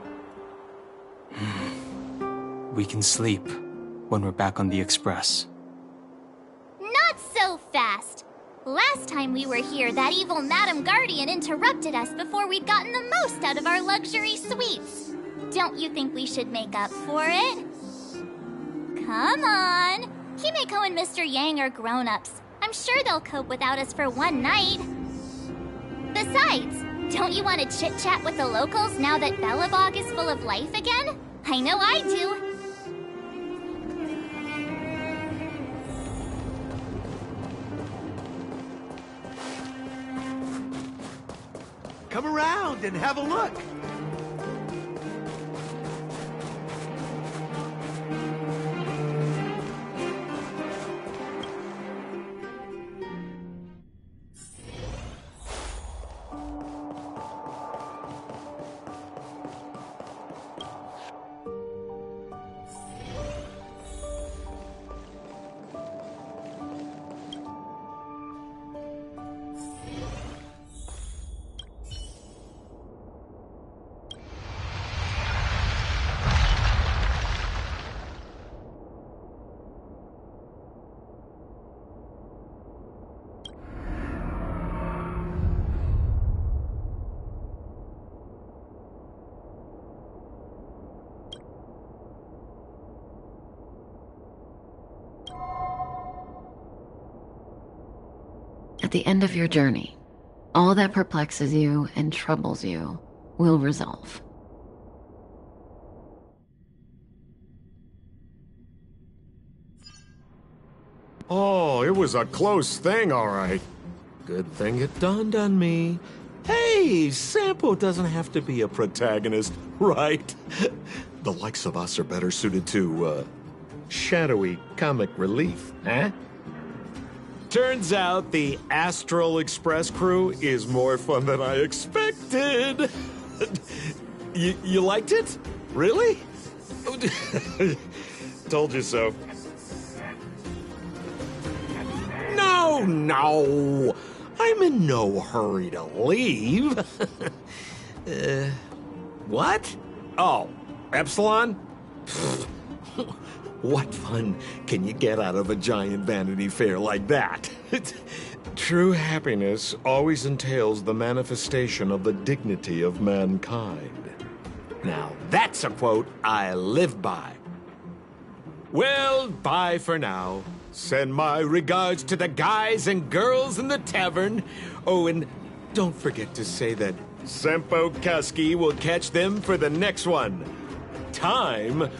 We can sleep when we're back on the Express. Not so fast! Last time we were here, that evil Madam Guardian interrupted us before we'd gotten the most out of our luxury suites. Don't you think we should make up for it? Come on! Himeko and Mr. Yang are grown-ups. I'm sure they'll cope without us for one night. Besides, don't you want to chit-chat with the locals now that Belobog is full of life again? I know I do. Come around and have a look. At the end of your journey, all that perplexes you and troubles you will resolve. Oh, it was a close thing, all right. Good thing it dawned on me. Hey, Sampo doesn't have to be a protagonist, right? The likes of us are better suited to, shadowy comic relief, huh? Turns out the Astral Express crew is more fun than I expected. You liked it? Really? Told you so. No! I'm in no hurry to leave. What? Oh, Epsilon? What fun can you get out of a giant Vanity Fair like that? True happiness always entails the manifestation of the dignity of mankind. Now, that's a quote I live by. Well, bye for now. Send my regards to the guys and girls in the tavern. Oh, and don't forget to say that Sampo Kasky will catch them for the next one. Time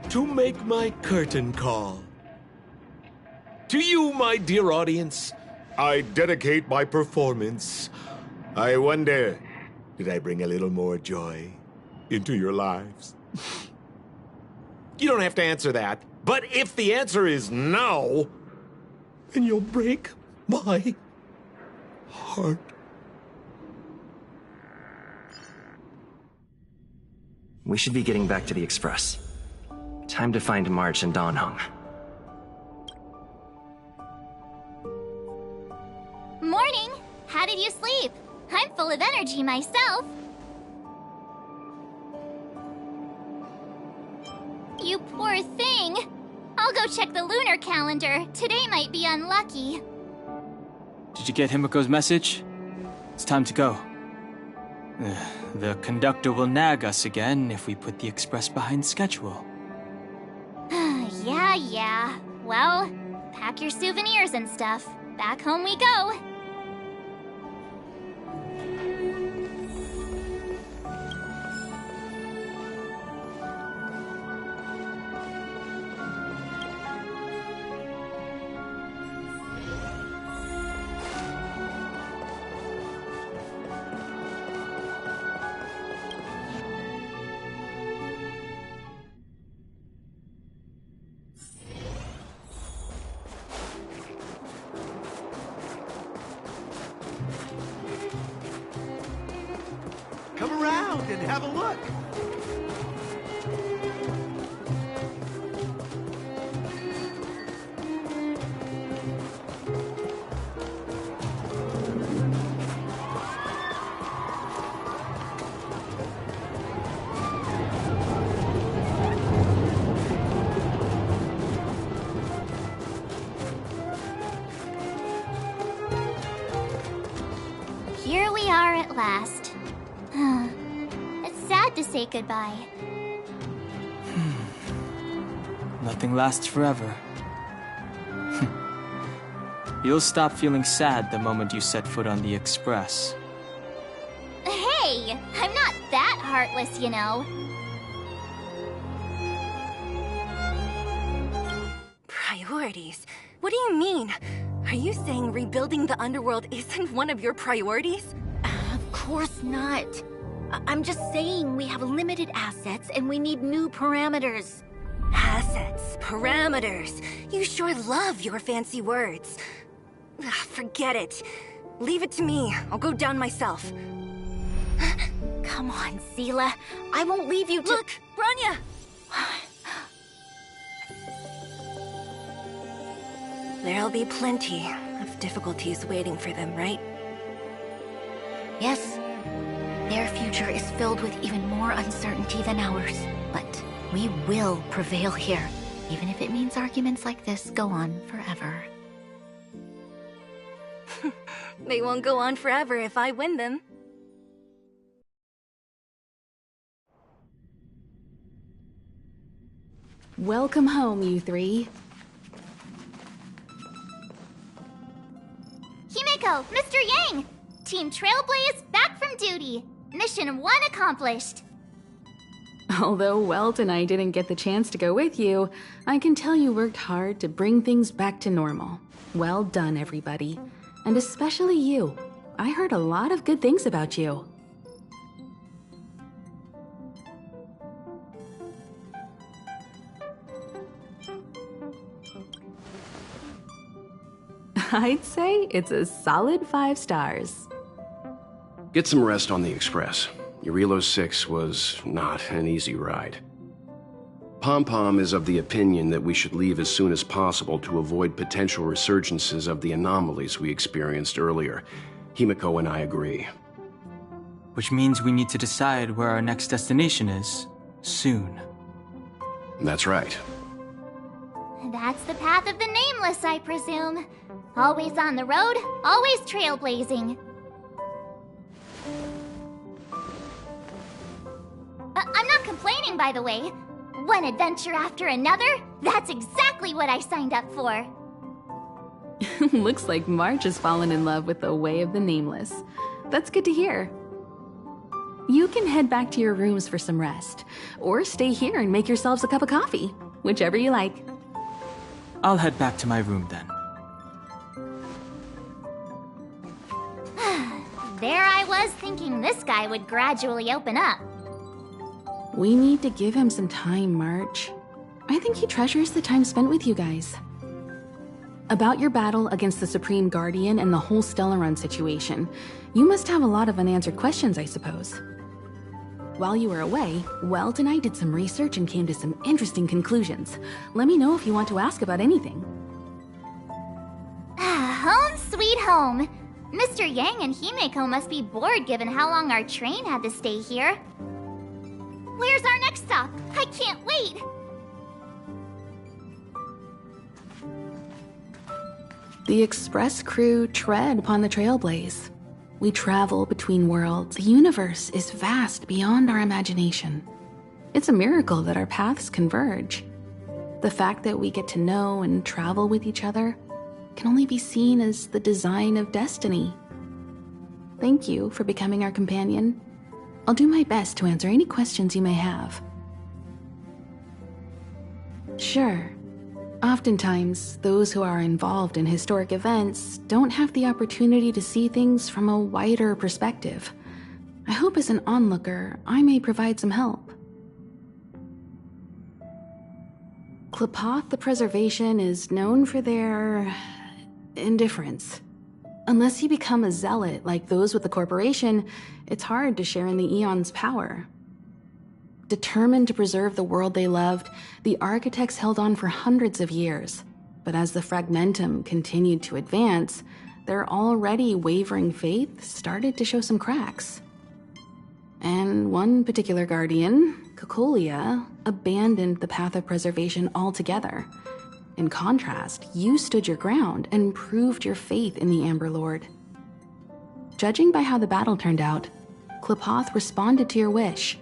to make my curtain call. To you, my dear audience, I dedicate my performance. I wonder, did I bring a little more joy into your lives? You don't have to answer that. But if the answer is no, then you'll break my heart. We should be getting back to the Express. Time to find March and Dan Heng. Morning! How did you sleep? I'm full of energy myself. You poor thing. I'll go check the lunar calendar. Today might be unlucky. Did you get Himiko's message? It's time to go. The conductor will nag us again if we put the Express behind schedule. Yeah. Well, pack your souvenirs and stuff. Back home we go. Come around and have a look. Here we are at last. It's sad to say goodbye. Nothing lasts forever. You'll stop feeling sad the moment you set foot on the Express. Hey! I'm not that heartless, you know. Priorities? What do you mean? Are you saying rebuilding the underworld isn't one of your priorities? Of course not. I'm just saying we have limited assets and we need new parameters. Assets, parameters. You sure love your fancy words. Forget it. Leave it to me. I'll go down myself. Come on, Seele. I won't leave you to— Look, Bronya! There'll be plenty of difficulties waiting for them, right? Yes. Their future is filled with even more uncertainty than ours. But we will prevail here, even if it means arguments like this go on forever. They won't go on forever if I win them. Welcome home, you three. Himiko, Mr. Yang! Team Trailblaze back from duty. Mission 1 accomplished. Although Welt and I didn't get the chance to go with you, I can tell you worked hard to bring things back to normal. Well done, everybody. And especially you. I heard a lot of good things about you. I'd say it's a solid 5 stars. Get some rest on the Express. Eurilo 6 was not an easy ride. Pom-Pom is of the opinion that we should leave as soon as possible to avoid potential resurgences of the anomalies we experienced earlier. Himiko and I agree. Which means we need to decide where our next destination is, soon. That's right. That's the path of the Nameless, I presume. Always on the road, always trailblazing. I'm not complaining, by the way. One adventure after another, that's exactly what I signed up for. Looks like March has fallen in love with the way of the Nameless. That's good to hear. You can head back to your rooms for some rest, or stay here and make yourselves a cup of coffee, whichever you like. I'll head back to my room then. There I was thinking this guy would gradually open up. We need to give him some time, March. I think he treasures the time spent with you guys. About your battle against the Supreme Guardian and the whole Stellaron situation, you must have a lot of unanswered questions, I suppose. While you were away, Welt and I did some research and came to some interesting conclusions. Let me know if you want to ask about anything. Home sweet home. Mr. Yang and Himeko must be bored given how long our train had to stay here. Where's our next stop? I can't wait! The Express crew tread upon the trailblaze. We travel between worlds. The universe is vast beyond our imagination. It's a miracle that our paths converge. The fact that we get to know and travel with each other can only be seen as the design of destiny. Thank you for becoming our companion. I'll do my best to answer any questions you may have. Sure. Oftentimes, those who are involved in historic events don't have the opportunity to see things from a wider perspective. I hope as an onlooker, I may provide some help. Qlipoth the Preservation is known for their indifference. Unless you become a zealot like those with the corporation, it's hard to share in the Aeon's power. Determined to preserve the world they loved, the architects held on for hundreds of years. But as the Fragmentum continued to advance, their already wavering faith started to show some cracks. And one particular guardian, Cocolia, abandoned the path of preservation altogether. In contrast, you stood your ground and proved your faith in the Amber Lord. Judging by how the battle turned out, Qlipoth responded to your wish.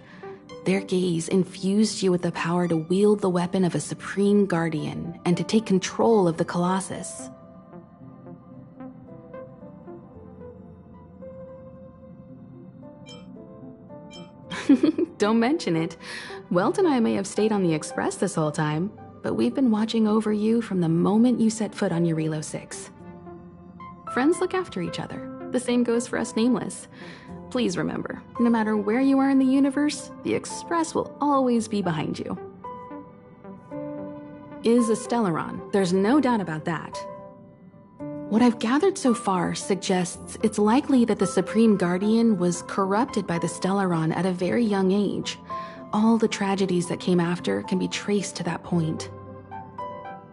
Their gaze infused you with the power to wield the weapon of a supreme guardian and to take control of the Colossus. Don't mention it. Welt and I may have stayed on the Express this whole time, but we've been watching over you from the moment you set foot on Eurilo 6. Friends look after each other. The same goes for us Nameless. Please remember, no matter where you are in the universe, the Express will always be behind you. Is a Stellaron, there's no doubt about that. What I've gathered so far suggests it's likely that the Supreme Guardian was corrupted by the Stellaron at a very young age. All the tragedies that came after can be traced to that point.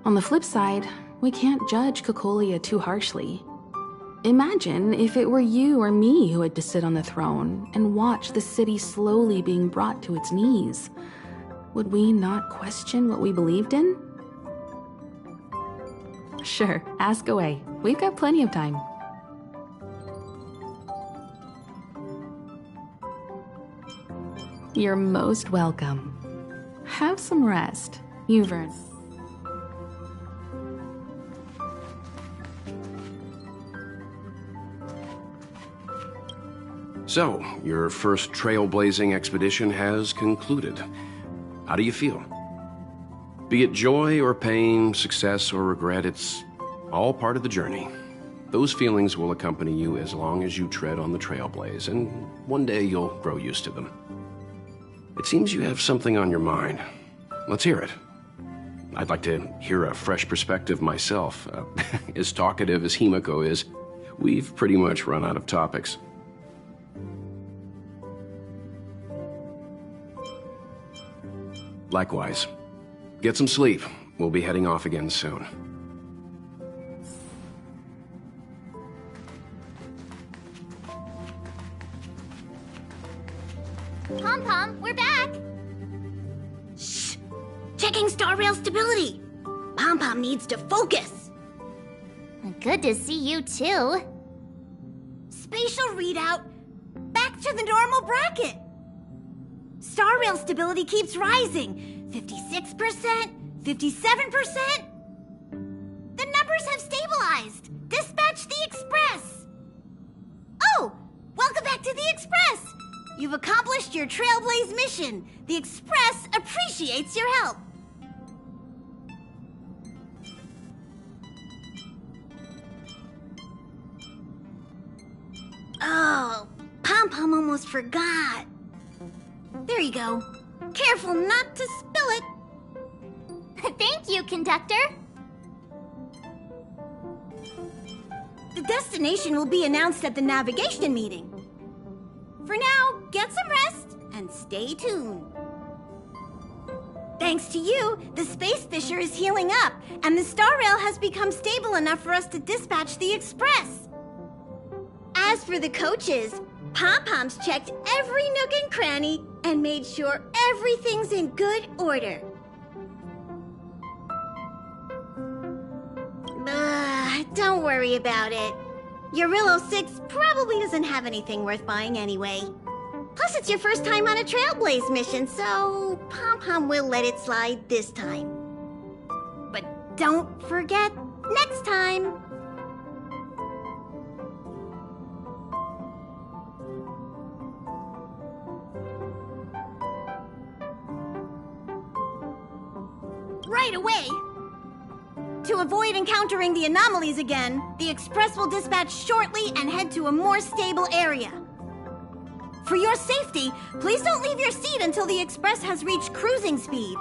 On the flip side, we can't judge Cocolia too harshly. Imagine if it were you or me who had to sit on the throne and watch the city slowly being brought to its knees. Would we not question what we believed in? Sure, ask away. We've got plenty of time. You're most welcome. Have some rest, Uvern. So, your first trailblazing expedition has concluded. How do you feel? Be it joy or pain, success or regret, it's all part of the journey. Those feelings will accompany you as long as you tread on the Trailblaze, and one day you'll grow used to them. It seems you have something on your mind. Let's hear it. I'd like to hear a fresh perspective myself. As talkative as Himiko is, we've pretty much run out of topics. Likewise. Get some sleep. We'll be heading off again soon. Pom-Pom, we're back! Shh! Checking star rail stability! Pom-Pom needs to focus! Good to see you too. Spatial readout back to the normal bracket. Star rail stability keeps rising. 56%, 57%. The numbers have stabilized. Dispatch the Express. Oh, welcome back to the Express. You've accomplished your Trailblaze mission. The Express appreciates your help. Oh, Pom-Pom almost forgot. There you go. Careful not to spill it. Thank you, conductor. The destination will be announced at the navigation meeting. For now, get some rest and stay tuned. Thanks to you, the Space Fisher is healing up, and the Star Rail has become stable enough for us to dispatch the Express. As for the coaches, Pom-Pom's checked every nook and cranny and made sure everything's in good order. Don't worry about it. Eurillo 6 probably doesn't have anything worth buying anyway. Plus, it's your first time on a Trailblaze mission, so Pom-Pom will let it slide this time. But don't forget, next time! Right away! To avoid encountering the anomalies again, the Express will dispatch shortly and head to a more stable area. For your safety, please don't leave your seat until the Express has reached cruising speed.